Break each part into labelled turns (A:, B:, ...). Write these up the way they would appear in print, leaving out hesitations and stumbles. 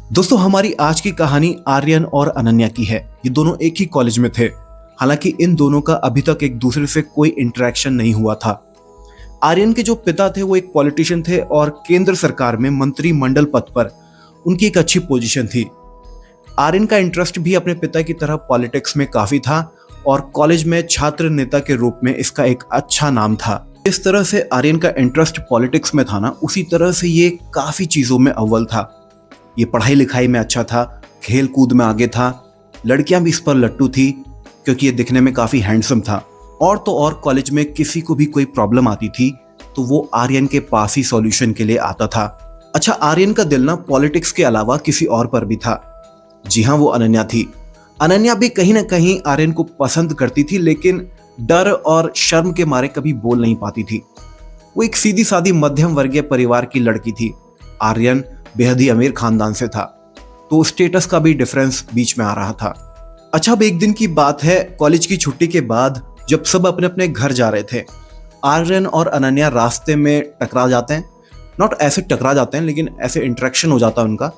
A: दोस्तों, हमारी आज की कहानी आर्यन और अनन्या की है। ये दोनों एक ही कॉलेज में थे। हालांकि इन दोनों का अभी तक एक दूसरे से कोई इंटरेक्शन नहीं हुआ था। आर्यन के जो पिता थे वो एक पॉलिटिशियन थे और केंद्र सरकार में मंत्रिमंडल पद पर उनकी एक अच्छी पोजीशन थी। आर्यन का इंटरेस्ट भी अपने पिता की तरह पॉलिटिक्स में काफी था और कॉलेज में छात्र नेता के रूप में इसका एक अच्छा नाम था। इस तरह से आर्यन का इंटरेस्ट पॉलिटिक्स में था ना, उसी तरह से ये काफी चीजों में अव्वल था। ये पढ़ाई लिखाई में अच्छा था, खेल कूद में आगे था, लड़कियां भी इस पर लट्टू थी क्योंकि ये दिखने में काफी हैंडसम था। और तो और कॉलेज में किसी को भी कोई प्रॉब्लम आती थी तो वो आर्यन के पास ही सॉल्यूशन के लिए आता था। अच्छा, आर्यन का दिल ना पॉलिटिक्स के अलावा किसी और पर भी था। जी हाँ, वो अनन्या थी। अनन्या भी कहीं ना कहीं आर्यन को पसंद करती थी, लेकिन डर और शर्म के मारे कभी बोल नहीं पाती थी। वो एक सीधी सादी मध्यम वर्गीय परिवार की लड़की थी। आर्यन बेहद ही अमीर खानदान से था, तो स्टेटस का भी डिफरेंस बीच में आ रहा था। अच्छा, अब एक दिन की बात है, कॉलेज की छुट्टी के बाद जब सब अपने अपने घर जा रहे थे, आर्यन और अनन्या रास्ते में टकरा जाते हैं। नॉट ऐसे टकरा जाते हैं, लेकिन ऐसे इंटरेक्शन हो जाता है उनका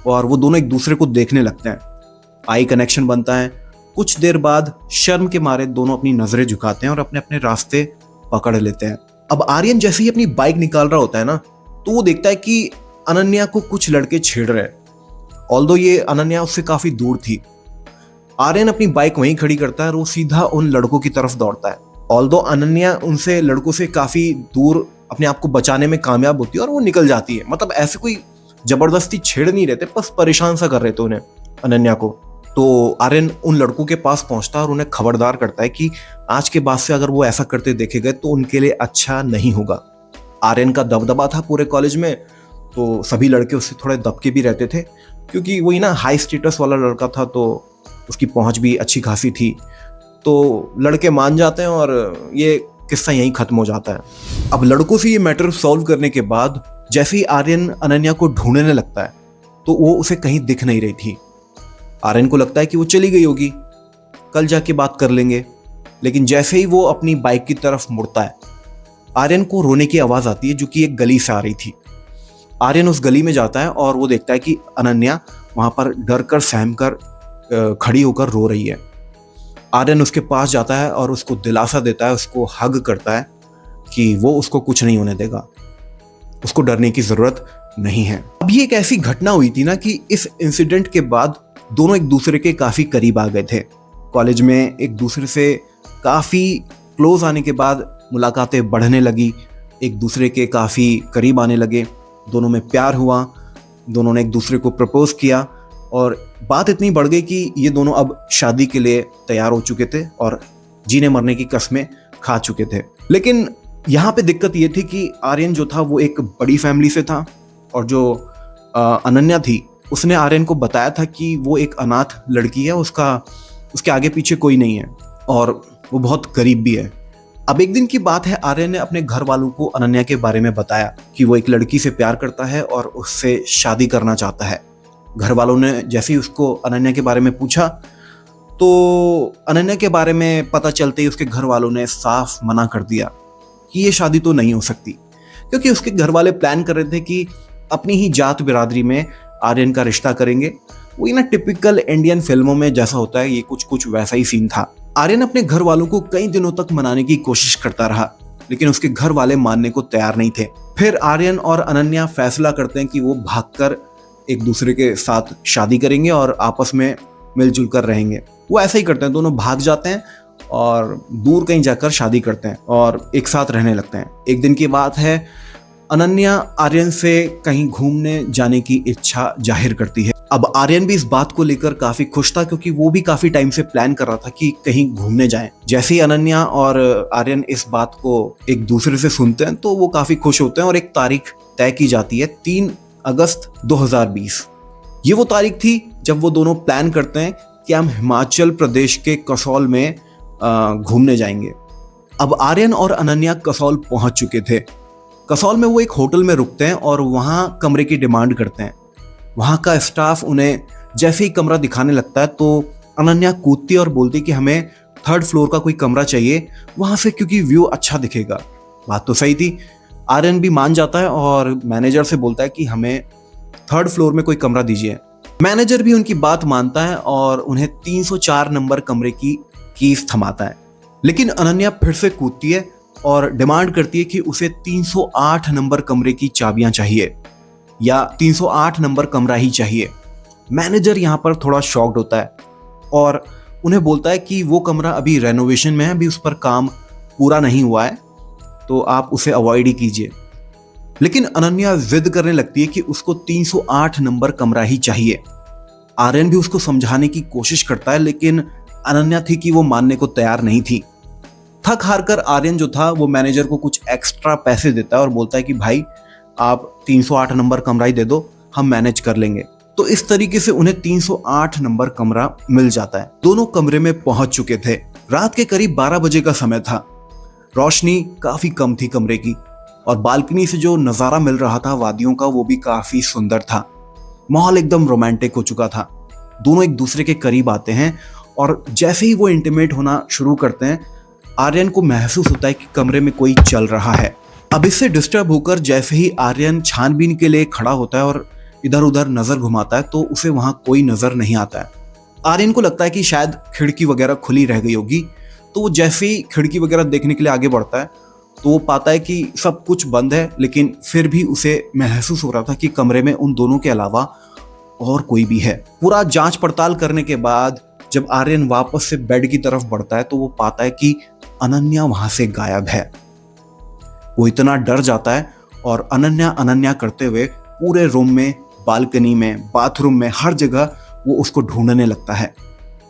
A: और वो दोनों एक दूसरे को देखने लगते हैं। आई कनेक्शन बनता है। कुछ देर बाद शर्म के मारे दोनों अपनी नजरें झुकाते हैं और अपने अपने रास्ते पकड़ लेते हैं। अब आर्यन जैसे ही अपनी बाइक निकाल रहा होता है ना, तो वो देखता है कि अनन्या को कुछ लड़के छेड़ रहे हैं। ऑल्दो ये अनन्या उससे काफी दूर थी। आर्यन अपनी बाइक वहीं खड़ी करता है और वो सीधा उन लड़कों की तरफ दौड़ता है। ऑल्दो अनन्या उनसे लड़कों से काफी दूर अपने आप को बचाने में कामयाब होती है और वो निकल जाती है। मतलब ऐसे कोई जबरदस्ती छेड़ नहीं रहते, बस परेशान सा कर रहे थे उन्हें, अनन्या को। तो आर्यन उन लड़कों के पास पहुंचता है और उन्हें खबरदार करता है कि आज के बाद से अगर वो ऐसा करते देखे गए तो उनके लिए अच्छा नहीं होगा। आर्यन का दबदबा था पूरे कॉलेज में, तो सभी लड़के उससे थोड़े दबके भी रहते थे क्योंकि वही ना हाई स्टेटस वाला लड़का था, तो उसकी पहुंच भी अच्छी खासी थी। तो लड़के मान जाते हैं और ये किस्सा यहीं खत्म हो जाता है। अब लड़कों से ये मैटर सॉल्व करने के बाद जैसे ही आर्यन अनन्या को ढूंढने लगता है तो वो उसे कहीं दिख नहीं रही थी। आर्यन को लगता है कि वो चली गई होगी, कल जाके बात कर लेंगे। लेकिन जैसे ही वो अपनी बाइक की तरफ मुड़ता है, आर्यन को रोने की आवाज आती है जो कि एक गली से आ रही थी। आर्यन उस गली में जाता है और वो देखता है कि अनन्या वहां पर डर कर सहम कर खड़ी होकर रो रही है। आर्यन उसके पास जाता है और उसको दिलासा देता है, उसको हग करता है कि वो उसको कुछ नहीं होने देगा, उसको डरने की जरूरत नहीं है। अब ये एक ऐसी घटना हुई थी ना कि इस इंसिडेंट के बाद दोनों एक दूसरे के काफी करीब आ गए थे। कॉलेज में एक दूसरे से काफी क्लोज आने के बाद मुलाकातें बढ़ने लगी, एक दूसरे के काफी करीब आने लगे, दोनों में प्यार हुआ, दोनों ने एक दूसरे को प्रपोज किया और बात इतनी बढ़ गई कि ये दोनों अब शादी के लिए तैयार हो चुके थे और जीने मरने की कस्में खा चुके थे। लेकिन यहाँ पे दिक्कत ये थी कि आर्यन जो था वो एक बड़ी फैमिली से था और जो अनन्या थी उसने आर्यन को बताया था कि वो एक अनाथ लड़की है, उसके आगे पीछे कोई नहीं है और वो बहुत गरीब भी है। अब एक दिन की बात है, आर्यन ने अपने घर वालों को अनन्या के बारे में बताया कि वो एक लड़की से प्यार करता है और उससे शादी करना चाहता है। घर वालों ने जैसे ही उसको अनन्या के बारे में पूछा तो अनन्या के बारे में पता चलते ही उसके घर वालों ने साफ मना कर दिया कि ये शादी तो नहीं हो सकती, क्योंकि उसके घर वाले प्लान कर रहे थे कि अपनी ही जात बिरादरी में आर्यन का रिश्ता करेंगे। वही ना टिपिकल इंडियन फिल्मों में जैसा होता है, ये कुछ वैसा ही सीन था। आर्यन अपने घर वालों को कई दिनों तक मनाने की कोशिश करता रहा, लेकिन उसके घर वाले मानने को तैयार नहीं थे। फिर आर्यन और अनन्या फैसला करते हैं कि वो भागकर एक दूसरे के साथ शादी करेंगे और आपस में मिलजुल कर रहेंगे। वो ऐसा ही करते हैं, दोनों भाग जाते हैं और दूर कहीं जाकर शादी करते हैं और एक साथ रहने लगते हैं। एक दिन की बात है, अनन्या आर्यन से कहीं घूमने जाने की इच्छा जाहिर करती है। अब आर्यन भी इस बात को लेकर काफी खुश था क्योंकि वो भी काफी टाइम से प्लान कर रहा था कि कहीं घूमने जाएं। जैसे ही अनन्या और आर्यन इस बात को एक दूसरे से सुनते हैं तो वो काफी खुश होते हैं और एक तारीख तय की जाती है, 3 अगस्त 2020। ये वो तारीख थी जब वो दोनों प्लान करते हैं कि हम हिमाचल प्रदेश के कसौल में घूमने जाएंगे। अब आर्यन और अनन्या कसौल पहुंच चुके थे। कसौल में वो एक होटल में रुकते हैं और वहां कमरे की डिमांड करते हैं। वहां का स्टाफ उन्हें जैसे ही कमरा दिखाने लगता है तो अनन्या कूदती और बोलती कि हमें 3rd फ्लोर का कोई कमरा चाहिए, वहां से क्योंकि व्यू अच्छा दिखेगा। बात तो सही थी। आर्यन भी मान जाता है और मैनेजर से बोलता है कि हमें 3rd फ्लोर में कोई कमरा दीजिए। मैनेजर भी उनकी बात मानता है और उन्हें 304 नंबर कमरे की कीज थमाता है। लेकिन अनन्या फिर से कूदती है और डिमांड करती है कि उसे 308 नंबर कमरे की चाबियां चाहिए या 308 नंबर कमरा ही चाहिए। मैनेजर यहाँ पर थोड़ा शॉक्ड होता है और उन्हें बोलता है कि वो कमरा अभी रेनोवेशन में है, अभी उस पर काम पूरा नहीं हुआ है, तो आप उसे अवॉइड ही कीजिए। लेकिन अनन्या जिद करने लगती है कि उसको 308 नंबर कमरा ही चाहिए। आर्यन भी उसको समझाने की कोशिश करता है, लेकिन अनन्या थी कि वो मानने को तैयार नहीं थी। थक हार कर आर्यन जो था वो मैनेजर को कुछ एक्स्ट्रा पैसे देता है और बोलता है कि भाई आप 308 नंबर कमरा ही दे दो, हम मैनेज कर लेंगे। तो इस तरीके से उन्हें 308 नंबर कमरा मिल जाता है। दोनों कमरे में पहुंच चुके थे। रात के करीब 12 बजे का समय था। रोशनी काफी कम थी कमरे की और बालकनी से जो नजारा मिल रहा था वादियों का वो भी काफी सुंदर था। माहौल एकदम रोमांटिक हो चुका था। दोनों एक दूसरे के करीब आते हैं और जैसे ही वो इंटीमेट होना शुरू करते हैं, आर्यन को महसूस होता है कि कमरे में कोई चल रहा है। अब इससे डिस्टर्ब होकर जैसे ही आर्यन छानबीन के लिए खड़ा होता है और इधर उधर नजर घुमाता है तो उसे वहां कोई नजर नहीं आता है। आर्यन को लगता है कि शायद खिड़की वगैरह खुली रह गई होगी, तो वो जैसे ही खिड़की वगैरह देखने के लिए आगे बढ़ता है तो वो पाता है कि सब कुछ बंद है, लेकिन फिर भी उसे महसूस हो रहा था कि कमरे में उन दोनों के अलावा और कोई भी है। पूरा जांच पड़ताल करने के बाद जब आर्यन वापस से बेड की तरफ बढ़ता है तो वो पाता है कि अनन्या वहां से गायब है। वो इतना डर जाता है और अनन्या अनन्या करते हुए पूरे रूम में, बालकनी में, बाथरूम में, हर जगह वो उसको ढूंढने लगता है,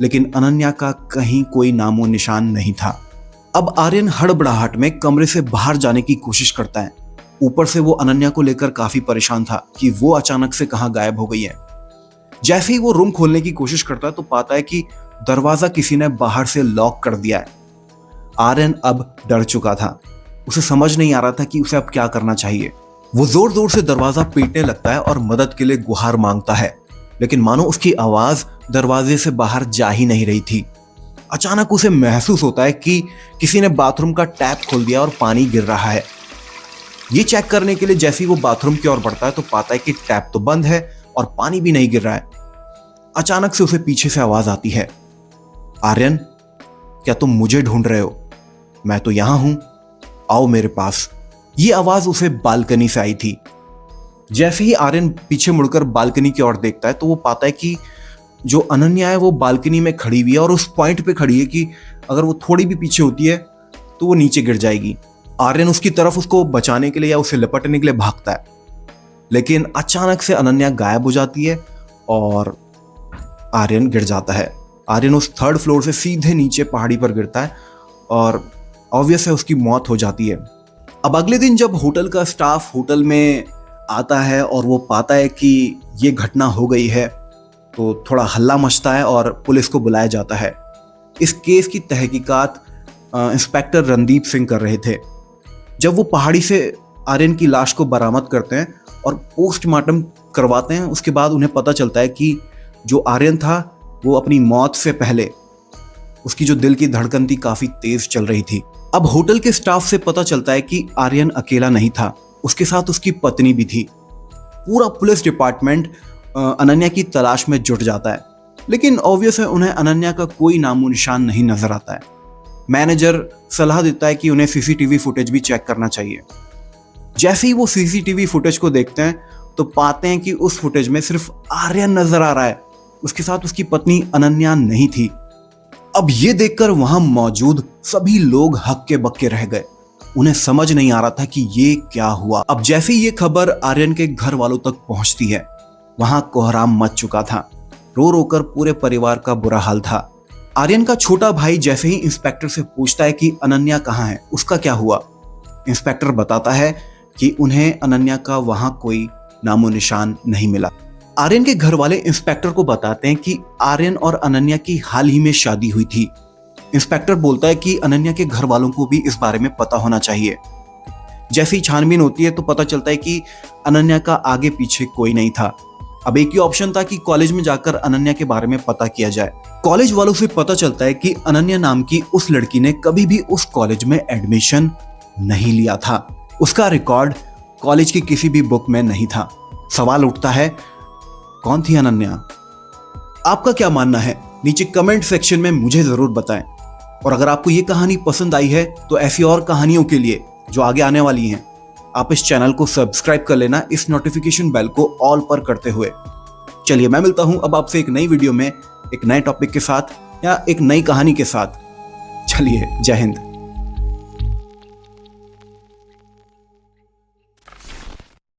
A: लेकिन अनन्या का कहीं कोई नामो निशान नहीं था। अब आर्यन हड़बड़ाहट में कमरे से बाहर जाने की कोशिश करता है। ऊपर से वो अनन्या को लेकर काफी परेशान था कि वो अचानक से कहां गायब हो गई है। जैसे ही वो रूम खोलने की कोशिश करता है तो पाता है कि दरवाजा किसी ने बाहर से लॉक कर दिया है। आर्यन अब डर चुका था। उसे समझ नहीं आ रहा था कि उसे अब क्या करना चाहिए। वो जोर जोर से दरवाजा पीटने लगता है और मदद के लिए गुहार मांगता है, लेकिन मानो उसकी आवाज दरवाजे से बाहर जा ही नहीं रही थी। अचानक उसे महसूस होता है कि किसी ने बाथरूम का टैप खोल दिया और पानी गिर रहा है। ये चेक करने के लिए जैसे ही वो बाथरूम की ओर बढ़ता है तो पाता है कि टैप तो बंद है और पानी भी नहीं गिर रहा है। अचानक से उसे पीछे से आवाज आती है, आर्यन, क्या तुम मुझे ढूंढ रहे हो? मैं तो यहां हूं, आओ मेरे पास। ये आवाज उसे बालकनी से आई थी। जैसे ही आर्यन पीछे मुड़कर बालकनी की ओर देखता है तो वो पाता है कि जो अनन्या है वो बालकनी में खड़ी हुई है और उस पॉइंट पे खड़ी है कि अगर वो थोड़ी भी पीछे होती है तो वो नीचे गिर जाएगी। आर्यन उसकी तरफ उसको बचाने के लिए या उसे लपटने के लिए भागता है, लेकिन अचानक से अनन्या गायब हो जाती है और आर्यन गिर जाता है। आर्यन उस 3rd फ्लोर से सीधे नीचे पहाड़ी पर गिरता है और ऑब्वियस है उसकी मौत हो जाती है। अब अगले दिन जब होटल का स्टाफ होटल में आता है और वो पाता है कि ये घटना हो गई है तो थोड़ा हल्ला मचता है और पुलिस को बुलाया जाता है। इस केस की तहकीकात इंस्पेक्टर रणदीप सिंह कर रहे थे। जब वो पहाड़ी से आर्यन की लाश को बरामद करते हैं और पोस्टमार्टम करवाते हैं, उसके बाद उन्हें पता चलता है कि जो आर्यन था वो अपनी मौत से पहले उसकी जो दिल की धड़कन थी काफी तेज चल रही थी। अब होटल के स्टाफ से पता चलता है कि आर्यन अकेला नहीं था, उसके साथ उसकी पत्नी भी थी। पूरा पुलिस डिपार्टमेंट अनन्या की तलाश में जुट जाता है, लेकिन ऑब्वियस है उन्हें अनन्या का कोई नामो निशान नहीं नजर आता है। मैनेजर सलाह देता है कि उन्हें सीसीटीवी फुटेज भी चेक करना चाहिए। जैसे ही वो सीसीटीवी फुटेज को देखते हैं तो पाते हैं कि उस फुटेज में सिर्फ आर्यन नजर आ रहा है, उसके साथ उसकी पत्नी अनन्या नहीं थी। अब ये देखकर वहां मौजूद सभी लोग हक्के बक्के रह गए। उन्हें समझ नहीं आ रहा था कि ये क्या हुआ। अब जैसे ही ये खबर आर्यन के घर वालों तक पहुंचती है, वहां कोहराम मच चुका था। रो रो कर पूरे परिवार का बुरा हाल था। आर्यन का छोटा भाई जैसे ही इंस्पेक्टर से पूछता है कि अनन्या कहाँ है, उसका क्या हुआ, इंस्पेक्टर बताता है कि उन्हें अनन्या का वहां कोई नामो निशान नहीं मिला। आर्यन के घर वाले इंस्पेक्टर को बताते हैं कि आर्यन और अनन्या की हाल ही में शादी हुई थी। इंस्पेक्टर बोलता है कि अनन्या के घर वालों को भी इस बारे में पता होना चाहिए। जैसे ही छानबीन होती है तो पता चलता है कि अनन्या का आगे पीछे कोई नहीं था। अब एक ही ऑप्शन था कि कॉलेज में जाकर अनन्या के बारे में पता किया जाए। कॉलेज वालों से पता चलता है कि अनन्या नाम की उस लड़की ने कभी भी उस कॉलेज में एडमिशन नहीं लिया था। उसका रिकॉर्ड कॉलेज की किसी भी बुक में नहीं था। सवाल उठता है, कौन थी अनन्या? आपका क्या मानना है नीचे कमेंट सेक्शन में मुझे जरूर बताएं। और अगर आपको ये कहानी पसंद आई है तो ऐसी और कहानियों के लिए जो आगे आने वाली हैं, आप इस चैनल को सब्सक्राइब कर लेना, इस नोटिफिकेशन बेल को ऑल पर करते हुए। चलिए मैं मिलता हूं अब आपसे एक नई वीडियो में, एक नए टॉपिक के साथ या एक नई कहानी के साथ। चलिए, जय हिंद।